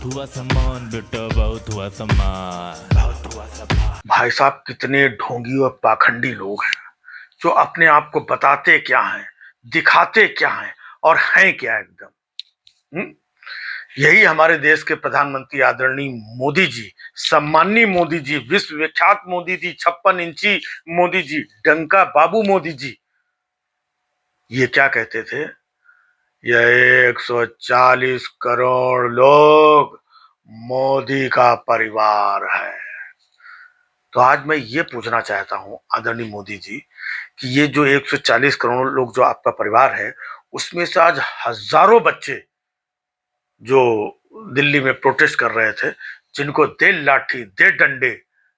हुआ सम्मान बेटा, बहुत हुआ सम्मान, बहुत हुआ सम्मान। भाई साहब, कितने ढोंगी और पाखंडी लोग हैं जो अपने आप को बताते क्या हैं, दिखाते क्या हैं और हैं क्या एकदम। यही हमारे देश के प्रधानमंत्री आदरणीय मोदी जी, सम्मानीय मोदी जी, विश्व विख्यात मोदी जी, 56 इंची मोदी जी, डंका बाबू मोदी जी, ये क्या कहते थे? यह 140 करोड़ लोग मोदी का परिवार है। तो आज मैं ये पूछना चाहता हूं आदरणीय मोदी जी कि ये जो 140 करोड़ लोग जो आपका परिवार है, उसमें से आज हजारों बच्चे जो दिल्ली में प्रोटेस्ट कर रहे थे, जिनको दे लाठी दे डंडे,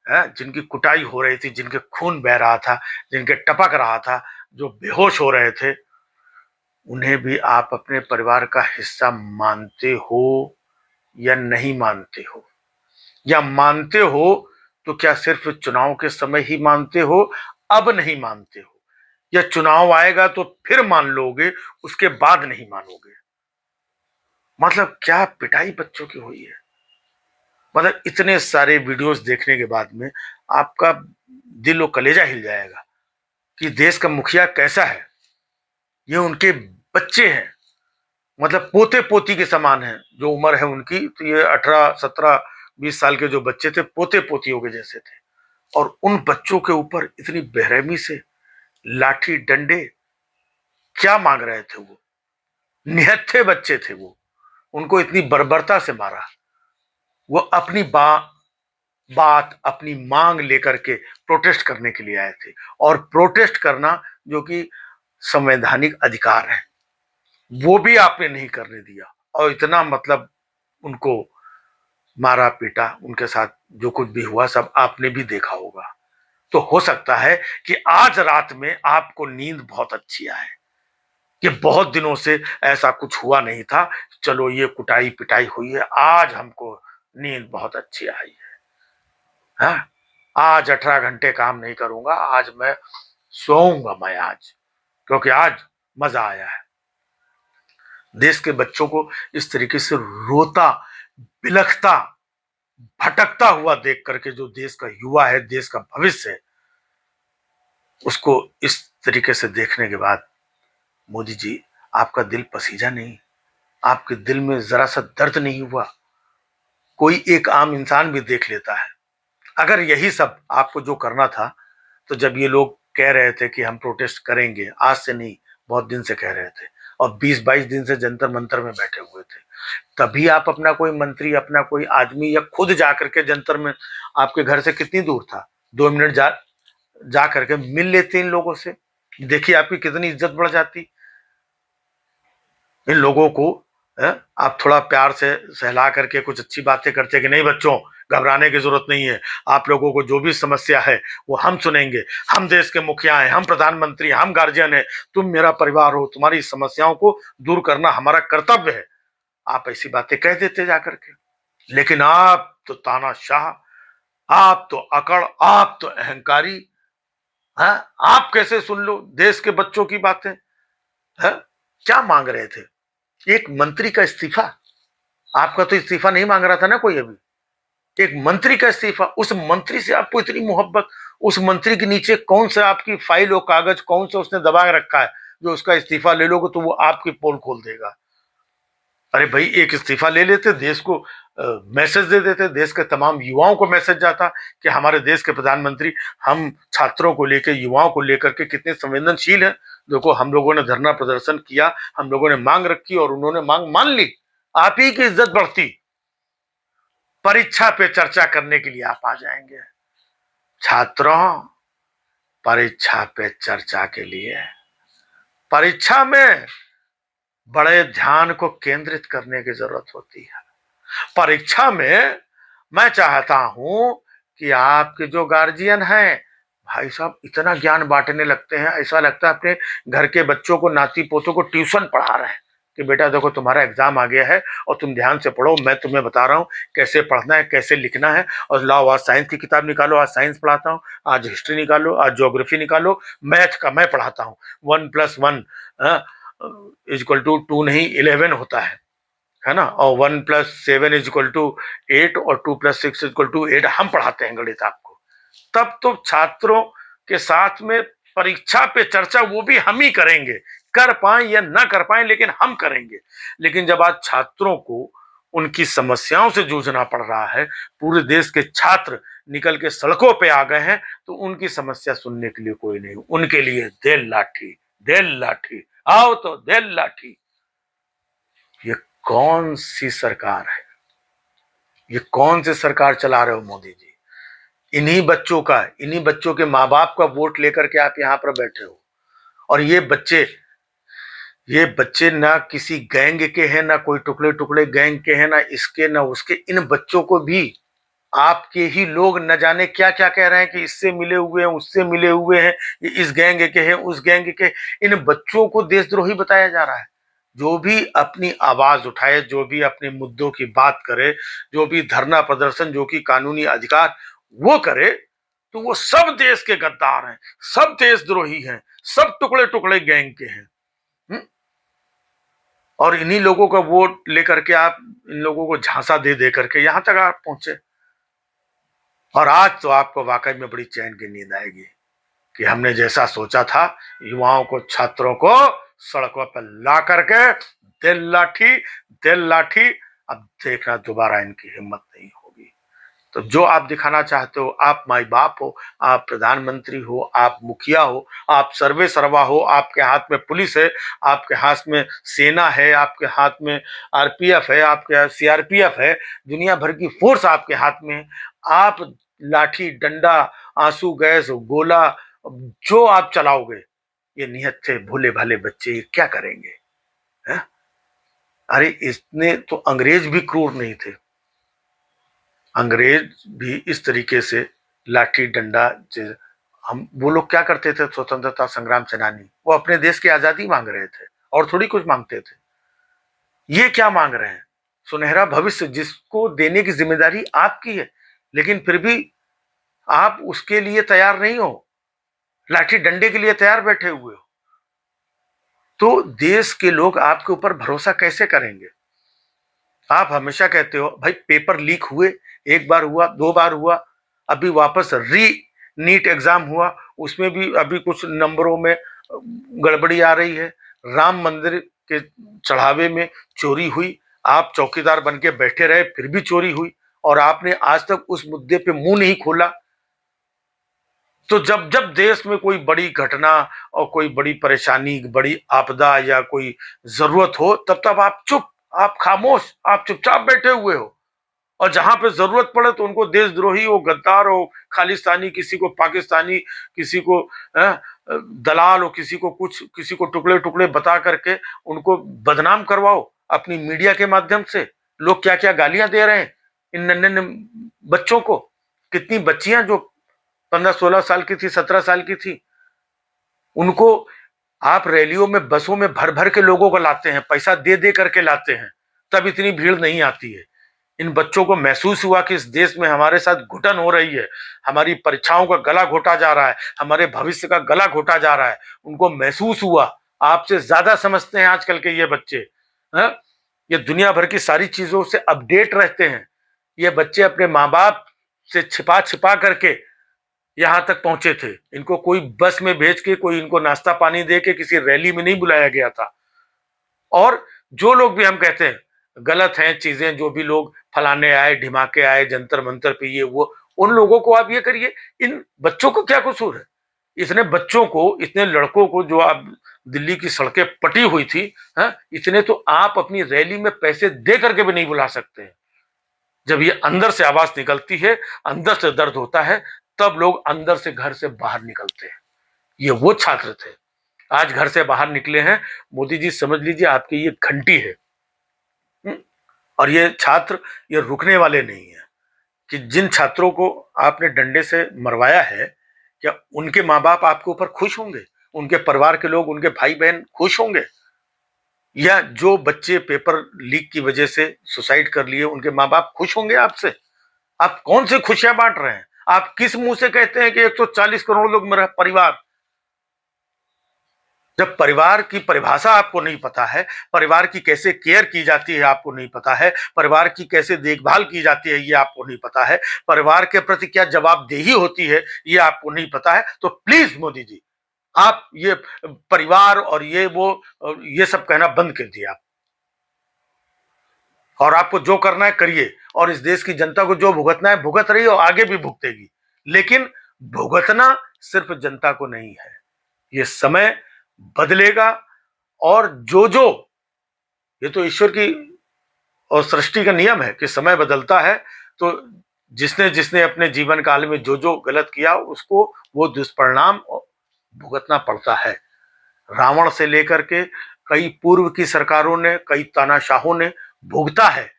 जिनकी कुटाई हो रही थी, जिनके खून बह रहा था, जिनके टपक रहा था, जो बेहोश हो रहे थे, उन्हें भी आप अपने परिवार का हिस्सा मानते हो या नहीं मानते हो? या मानते हो तो क्या सिर्फ चुनाव के समय ही मानते हो, अब नहीं मानते हो? या चुनाव आएगा तो फिर मान लोगे, उसके बाद नहीं मानोगे? मतलब क्या पिटाई बच्चों की हुई है। मतलब इतने सारे वीडियोस देखने के बाद में आपका दिल और कलेजा हिल जाएगा कि देश का मुखिया कैसा है। ये उनके बच्चे हैं, मतलब पोते पोती के समान है। जो उम्र है उनकी, तो ये 18 17 20 साल के जो बच्चे थे, पोते पोतियों के जैसे थे। और उन बच्चों के ऊपर इतनी बेरहमी से लाठी डंडे क्या मांग रहे थे? वो निहत्थे बच्चे थे, वो उनको इतनी बर्बरता से मारा। वो अपनी बात अपनी मांग लेकर के प्रोटेस्ट करने के लिए आए थे, और प्रोटेस्ट करना जो कि संवैधानिक अधिकार है, वो भी आपने नहीं करने दिया। और इतना मतलब उनको मारा पीटा, उनके साथ जो कुछ भी हुआ सब आपने भी देखा होगा। तो हो सकता है कि आज रात में आपको नींद बहुत अच्छी आए कि बहुत दिनों से ऐसा कुछ हुआ नहीं था, चलो ये कुटाई पिटाई हुई है, आज हमको नींद बहुत अच्छी आई है। हाँ? आज 18 घंटे काम नहीं करूंगा, आज मैं सोऊंगा मैं आज, क्योंकि आज मजा आया है। देश के बच्चों को इस तरीके से रोता बिलखता भटकता हुआ देख करके, जो देश का युवा है, देश का भविष्य है, उसको इस तरीके से देखने के बाद मोदी जी, आपका दिल पसीजा नहीं? आपके दिल में जरा सा दर्द नहीं हुआ? कोई एक आम इंसान भी देख लेता है। अगर यही सब आपको जो करना था, तो जब ये लोग कह रहे थे कि हम प्रोटेस्ट करेंगे, आज से नहीं बहुत दिन से कह रहे थे, और 20-22 दिन से जंतर मंतर में बैठे हुए थे, तभी आप अपना कोई मंत्री, अपना कोई आदमी, या खुद जाकर के जंतर में, आपके घर से कितनी दूर था, 2 मिनट जा करके मिल लेते इन लोगों से, देखिए आपकी कितनी इज्जत बढ़ जाती। इन लोगों को आप थोड़ा प्यार से सहला करके कुछ अच्छी बातें करते कि नहीं बच्चों, घबराने की जरूरत नहीं है, आप लोगों को जो भी समस्या है वो हम सुनेंगे, हम देश के मुखिया हैं, हम प्रधानमंत्री, हम गार्जियन हैं, तुम मेरा परिवार हो, तुम्हारी समस्याओं को दूर करना हमारा कर्तव्य है। आप ऐसी बातें कह देते जाकर के। लेकिन आप तो तानाशाह, आप तो अकड़, आप तो अहंकारी। है? आप कैसे सुन लो देश के बच्चों की बातें? है? क्या मांग रहे थे? एक मंत्री का इस्तीफा? आपका तो इस्तीफा नहीं मांग रहा था ना कोई अभी। एक मंत्री का इस्तीफा, उस मंत्री से आपको इतनी मोहब्बत, उस मंत्री के नीचे कौन सा आपकी फाइल और कागज कौन सा उसने दबा रखा है जो उसका इस्तीफा ले लोगे तो वो आपकी पोल खोल देगा? अरे भाई, एक इस्तीफा ले लेते, देश को मैसेज दे देते, देश के तमाम युवाओं को मैसेज जाता कि हमारे देश के प्रधानमंत्री हम छात्रों को लेकर, युवाओं को लेकर के कितने संवेदनशील हैं। देखो, हम लोगों ने धरना प्रदर्शन किया, हम लोगों ने मांग रखी और उन्होंने मांग मान ली, आप ही की इज्जत बढ़ती। परीक्षा पे चर्चा करने के लिए आप आ जाएंगे। छात्रों, परीक्षा पे चर्चा के लिए, परीक्षा में बड़े ध्यान को केंद्रित करने की जरूरत होती है। परीक्षा में मैं चाहता हूं कि आपके जो गार्जियन हैं, भाई साहब इतना ज्ञान बांटने लगते हैं, ऐसा लगता है अपने घर के बच्चों को, नाती पोतों को ट्यूशन पढ़ा रहे हैं कि बेटा देखो तुम्हारा एग्जाम आ गया है और तुम ध्यान से पढ़ो, मैं तुम्हें बता रहा हूं कैसे पढ़ना है, कैसे लिखना है। और लाओ आज साइंस की किताब निकालो, आज साइंस पढ़ाता हूं, आज हिस्ट्री निकालो, आज ज्योग्राफी निकालो, मैथ का मैं पढ़ाता हूं। 1+1 = 2 नहीं 11 होता है। है ना, और 1+7=8 और 2+6=8 हम पढ़ाते हैं गणित आपको, तब तो छात्रों के साथ में परीक्षा पे चर्चा वो भी हम ही करेंगे, कर पाए या ना कर पाए लेकिन हम करेंगे। लेकिन जब आज छात्रों को उनकी समस्याओं से जूझना पड़ रहा है, पूरे देश के छात्र निकल के सड़कों पे आ गए हैं, तो उनकी समस्या सुनने के लिए कोई नहीं, उनके लिए दे लाठी, दे लाठी, आओ तो दे लाठी। ये कौन सी सरकार है? ये कौन सी सरकार चला रहे हो मोदी जी? इन्हीं बच्चों के माँ बाप का वोट लेकर के आप यहां पर बैठे हो, और ये बच्चे ना किसी गैंग के हैं, ना कोई टुकड़े टुकड़े गैंग के हैं, ना इसके ना उसके। इन बच्चों को भी आपके ही लोग न जाने क्या क्या कह रहे हैं कि इससे मिले हुए हैं, उससे मिले हुए हैं, ये इस गैंग के हैं, उस गैंग के। इन बच्चों को देशद्रोही बताया जा रहा है। जो भी अपनी आवाज उठाए, जो भी अपने मुद्दों की बात करे, जो भी धरना प्रदर्शन, जो कि कानूनी अधिकार वो करे, तो वो सब देश के गद्दार हैं, सब देशद्रोही हैं, सब टुकड़े टुकड़े गैंग के हैं। और इन्हीं लोगों का वोट लेकर के आप इन लोगों को झांसा दे दे करके यहां तक आप पहुंचे। और आज तो आपको वाकई में बड़ी चैन की नींद आएगी कि हमने जैसा सोचा था, युवाओं को, छात्रों को सड़कों पर ला करके दिल लाठी। अब देखना दोबारा इनकी हिम्मत नहीं होगी। तो जो आप दिखाना चाहते हो, आप माई बाप हो, आप प्रधानमंत्री हो, आप मुखिया हो, आप सर्वे सर्वा हो, आपके हाथ में पुलिस है, आपके हाथ में सेना है, आपके हाथ में आरपीएफ है, आपके हाथ सीआरपीएफ है, दुनिया भर की फोर्स आपके हाथ में है। आप लाठी, डंडा, आंसू गैस, गोला जो आप चलाओगे, ये नियत से भोले भाले बच्चे ये क्या करेंगे? है? अरे इसने तो, अंग्रेज भी क्रूर नहीं थे। अंग्रेज भी इस तरीके से लाठी डंडा, हम वो लोग क्या करते थे, स्वतंत्रता संग्राम सेनानी, वो अपने देश की आजादी मांग रहे थे और थोड़ी कुछ मांगते थे। ये क्या मांग रहे हैं? सुनहरा भविष्य जिसको देने की जिम्मेदारी आपकी है, लेकिन फिर भी आप उसके लिए तैयार नहीं हो, लाठी डंडे के लिए तैयार बैठे हुए हो। तो देश के लोग आपके ऊपर भरोसा कैसे करेंगे? आप हमेशा कहते हो भाई पेपर लीक हुए, एक बार हुआ, दो बार हुआ, अभी वापस नीट एग्जाम हुआ, उसमें भी अभी कुछ नंबरों में गड़बड़ी आ रही है। राम मंदिर के चढ़ावे में चोरी हुई, आप चौकीदार बन के बैठे रहे, फिर भी चोरी हुई, और आपने आज तक उस मुद्दे पे मुंह नहीं खोला। तो जब जब देश में कोई बड़ी घटना और कोई बड़ी परेशानी, बड़ी आपदा या कोई जरूरत हो, तब तब आप चुप, आप खामोश, आप चुपचाप बैठे हुए हो। और जहां पे जरूरत पड़े तो उनको देशद्रोही हो, गद्दार हो, खालिस्तानी, किसी को पाकिस्तानी, किसी को दलाल हो, किसी को कुछ, किसी को टुकड़े टुकड़े बता करके उनको बदनाम करवाओ अपनी मीडिया के माध्यम से। लोग क्या क्या गालियां दे रहे हैं इन नन्हे बच्चों को। कितनी बच्चियां जो 15-16 साल की थी, 17 साल की थी, उनको आप रैलियों में, बसों में भर भर के लोगों को लाते हैं, पैसा दे दे करके लाते हैं, तब इतनी भीड़ नहीं आती है। इन बच्चों को महसूस हुआ कि इस देश में हमारे साथ घुटन हो रही है, हमारी परीक्षाओं का गला घोटा जा रहा है, हमारे भविष्य का गला घोटा जा रहा है। उनको महसूस हुआ। आपसे ज्यादा समझते हैं आजकल के ये बच्चे, है? ये दुनिया भर की सारी चीजों से अपडेट रहते हैं। ये बच्चे अपने माँ बाप से छिपा छिपा करके यहां तक पहुंचे थे। इनको कोई बस में भेज के, कोई इनको नाश्ता पानी दे के किसी रैली में नहीं बुलाया गया था। और जो लोग भी हम कहते हैं गलत हैं चीजें, जो भी लोग फलाने आए, ढिमाके आए, जंतर मंतर पे, ये वो, उन लोगों को आप ये करिए। इन बच्चों को क्या कसूर है? इतने बच्चों को, इतने लड़कों को जो आप दिल्ली की सड़कें पटी हुई थी, है? इतने तो आप अपनी रैली में पैसे दे करके भी नहीं बुला सकते हैं। जब ये अंदर से आवाज निकलती है, अंदर से दर्द होता है, तब लोग अंदर से, घर से बाहर निकलते हैं। ये वो छात्र थे, आज घर से बाहर निकले हैं। मोदी जी समझ लीजिए आपकी ये घंटी है। और ये छात्र ये रुकने वाले नहीं है। कि जिन छात्रों को आपने डंडे से मरवाया है, क्या उनके माँ बाप आपके ऊपर खुश होंगे? उनके परिवार के लोग, उनके भाई बहन खुश होंगे? या जो बच्चे पेपर लीक की वजह से सुसाइड कर लिए, उनके माँ बाप खुश होंगे आपसे? आप कौन सी खुशियां बांट रहे हैं? आप किस मुंह से कहते हैं कि 140 करोड़ लोग मेरा परिवार? जब परिवार की परिभाषा आपको नहीं पता है, परिवार की कैसे केयर की जाती है आपको नहीं पता है, परिवार की कैसे देखभाल की जाती है ये आपको नहीं पता है, परिवार के प्रति क्या जवाबदेही होती है ये आपको नहीं पता है, तो प्लीज मोदी जी आप ये परिवार और ये सब कहना बंद कर दिए आप। और आपको जो करना है करिए, और इस देश की जनता को जो भुगतना है भुगत रही है और आगे भी भुगतेगी, लेकिन भुगतना सिर्फ जनता को नहीं है। ये समय बदलेगा, और जो ये तो ईश्वर की और सृष्टि का नियम है कि समय बदलता है, तो जिसने जिसने अपने जीवन काल में जो गलत किया उसको वो दुष्परिणाम भुगतना पड़ता है। रावण से लेकर के कई पूर्व की सरकारों ने, कई तानाशाहों ने भुगता है,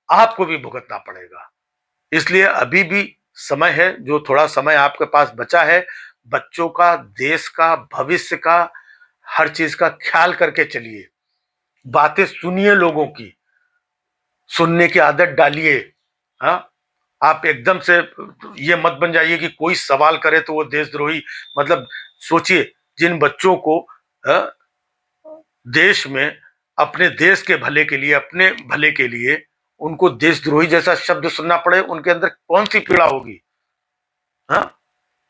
आपको भी भुगतना पड़ेगा। इसलिए अभी भी समय है, जो थोड़ा समय आपके पास बचा है, बच्चों का, देश का, भविष्य का, हर चीज का ख्याल करके चलिए। बातें सुनिए, लोगों की सुनने की आदत डालिए। हाँ, आप एकदम से ये मत बन जाइए कि कोई सवाल करे तो वो देशद्रोही। मतलब सोचिए, जिन बच्चों को देश में अपने देश के भले के लिए, अपने भले के लिए उनको देशद्रोही जैसा शब्द सुनना पड़े, उनके अंदर कौन सी पीड़ा होगी। हाँ,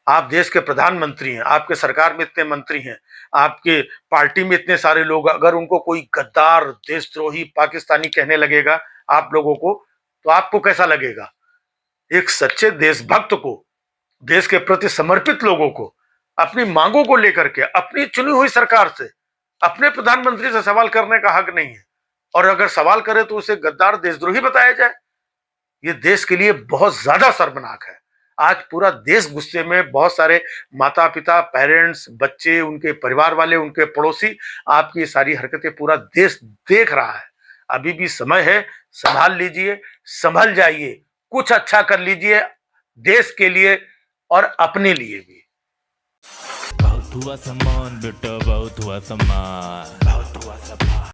आप देश के प्रधानमंत्री हैं, आपके सरकार में इतने मंत्री हैं, आपके पार्टी में इतने सारे लोग, अगर उनको कोई गद्दार, देशद्रोही, पाकिस्तानी कहने लगेगा आप लोगों को, तो आपको कैसा लगेगा। एक सच्चे देशभक्त को, देश के प्रति समर्पित लोगों को अपनी मांगों को लेकर के अपनी चुनी हुई सरकार से, अपने प्रधानमंत्री से सवाल करने का हक नहीं है, और अगर सवाल करे तो उसे गद्दार, देशद्रोही बताया जाए। ये देश के लिए बहुत ज्यादा शर्मनाक है। आज पूरा देश गुस्से में, बहुत सारे माता पिता, पेरेंट्स, बच्चे, उनके परिवार वाले, उनके पड़ोसी, आपकी सारी हरकतें पूरा देश देख रहा है। अभी भी समय है, संभाल लीजिए, संभल जाइए, कुछ अच्छा कर लीजिए देश के लिए और अपने लिए भी। बहुत हुआ सम्मान बेटा, बहुत हुआ सम्मान, बहुत हुआ सम्मान।